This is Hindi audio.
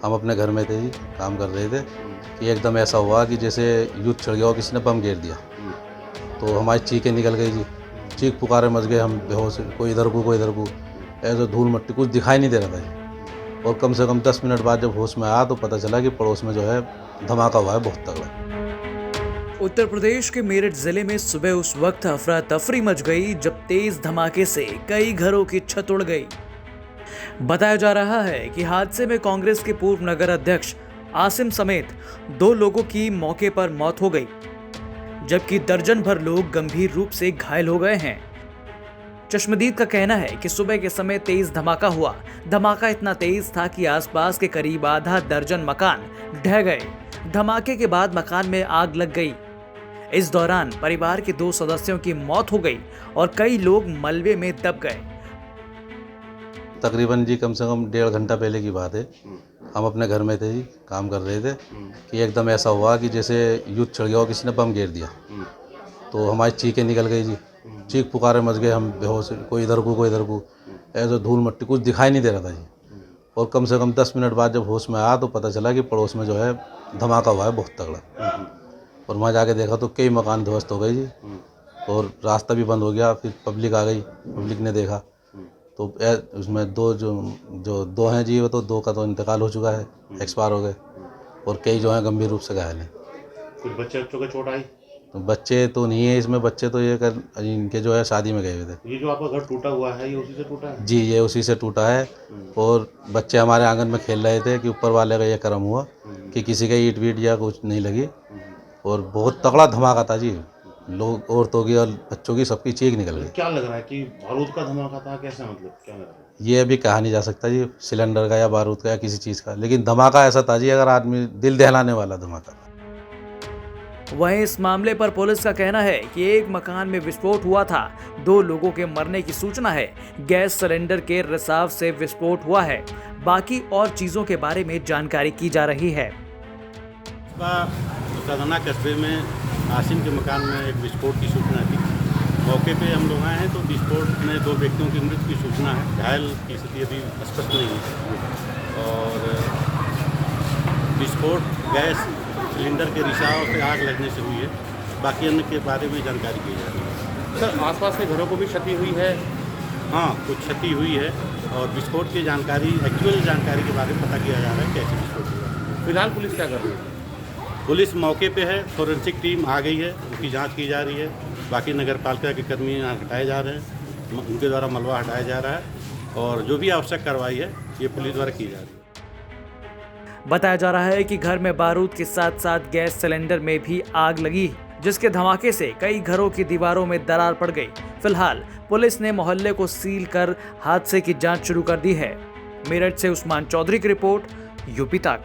हम अपने घर में थे जी, काम कर रहे थे कि एकदम ऐसा हुआ कि जैसे युद्ध छिड़ गया हो, किसी ने बम गिर दिया। तो हमारी चीखें निकल गई जी, चीख पुकारे मच गए, हम बेहोश, कोई इधर को कोई इधर को, ऐसे धूल मट्टी कुछ दिखाई नहीं दे रहा था जी। और कम से कम 10 मिनट बाद जब होश में आया तो पता चला कि पड़ोस में जो है धमाका हुआ है बहुत तगड़ा। उत्तर प्रदेश के मेरठ जिले में सुबह उस वक्त अफरा तफरी मच गई जब तेज धमाके से कई घरों की छत उड़ गई। बताया जा रहा है कि हादसे में कांग्रेस के पूर्व नगर अध्यक्ष आसिम समेत 2 लोगों की मौके पर मौत हो गई, जबकि दर्जन भर लोग गंभीर रूप से घायल हो गए हैं। चश्मदीद का कहना है कि सुबह के समय तेज धमाका हुआ। धमाका इतना तेज था कि आसपास के करीब आधा दर्जन मकान ढह गए। धमाके के बाद मकान में आग लग गई। इस दौरान परिवार के 2 सदस्यों की मौत हो गई और कई लोग मलबे में दब गए। तकरीबन जी कम से कम 1.5 घंटा पहले की बात है। हम अपने घर में थे जी, काम कर रहे थे कि एकदम ऐसा हुआ कि जैसे युद्ध छिड़ गया हो, किसी ने बम गिर दिया। तो हमारी चीखें निकल गई जी, चीख पुकारे मच गए, हम बेहोश, कोई इधर को कोई इधर को, ऐसे धूल मट्टी कुछ दिखाई नहीं दे रहा था जी। और कम से कम 10 मिनट बाद जब होश में आया तो पता चला कि पड़ोस में जो है धमाका हुआ है बहुत तगड़ा। और वहाँ जाके देखा तो कई मकान ध्वस्त हो गए जी, और रास्ता भी बंद हो गया। फिर पब्लिक आ गई, पब्लिक ने देखा तो उसमें 2 हैं जी, वो तो 2 का तो इंतकाल हो चुका है, एक्सपायर हो गए, और कई जो हैं गंभीर रूप से घायल हैं। कुछ बच्चों को चोट आई? तो बच्चे तो नहीं है इसमें, बच्चे तो इनके जो है शादी में गए हुए थे। ये जो आपका घर टूटा हुआ है, ये उसी से टूटा है? जी, ये उसी से टूटा है। और बच्चे हमारे आंगन में खेल रहे थे कि ऊपर वाले का ये करम हुआ कि किसी का ईंट वीट या कुछ नहीं लगी। और बहुत तगड़ा धमाका था जी, लोग, औरतों की और बच्चों की सबकी चीख निकल गई। क्या लग रहा है कि बारूद का धमाका था? कैसा, मतलब क्या लग रहा है? ये अभी कहा नहीं जा सकता जी, सिलेंडर का या बारूद का या किसी चीज़ का, लेकिन धमाका ऐसा था जी, अगर आदमी दिल दहलाने वाला धमाका था। वहीं इस मामले पर पुलिस का कहना है कि एक मकान में विस्फोट हुआ था। 2 लोगों के मरने की सूचना है। गैस सिलेंडर के रिसाव से विस्फोट हुआ है। बाकी और चीजों के बारे में जानकारी की जा रही है। सदना कस्बे में आसिम के मकान में एक विस्फोट की सूचना थी। मौके पे हम लोग आए हैं तो विस्फोट में 2 व्यक्तियों की मृत्यु की सूचना है। घायल की स्थिति अभी स्पष्ट नहीं है। और विस्फोट गैस सिलेंडर के रिसाव से आग लगने से हुई है। बाकी अन्य के बारे में जानकारी की जा रही है। सर, आसपास के घरों को भी क्षति हुई है? हाँ, कुछ क्षति हुई है, और विस्फोट की जानकारी, एक्चुअल जानकारी के बारे में पता किया जा रहा है कैसे विस्फोट हुआ। फिलहाल पुलिस क्या कर रही है? पुलिस मौके पे है, फोरेंसिक टीम आ गई है, उनकी जांच की जा रही है। बाकी नगर पालिका के कर्मी यहाँ हटाए जा रहे हैं, उनके द्वारा मलबा हटाया जा रहा है, और जो भी आवश्यक कार्रवाई है ये पुलिस द्वारा की जा रही है। बताया जा रहा है कि घर में बारूद के साथ साथ गैस सिलेंडर में भी आग लगी, जिसके धमाके से कई घरों की दीवारों में दरार पड़ गई। फिलहाल पुलिस ने मोहल्ले को सील कर हादसे की जांच शुरू कर दी है। मेरठ से उस्मान चौधरी की रिपोर्ट, यूपी तक।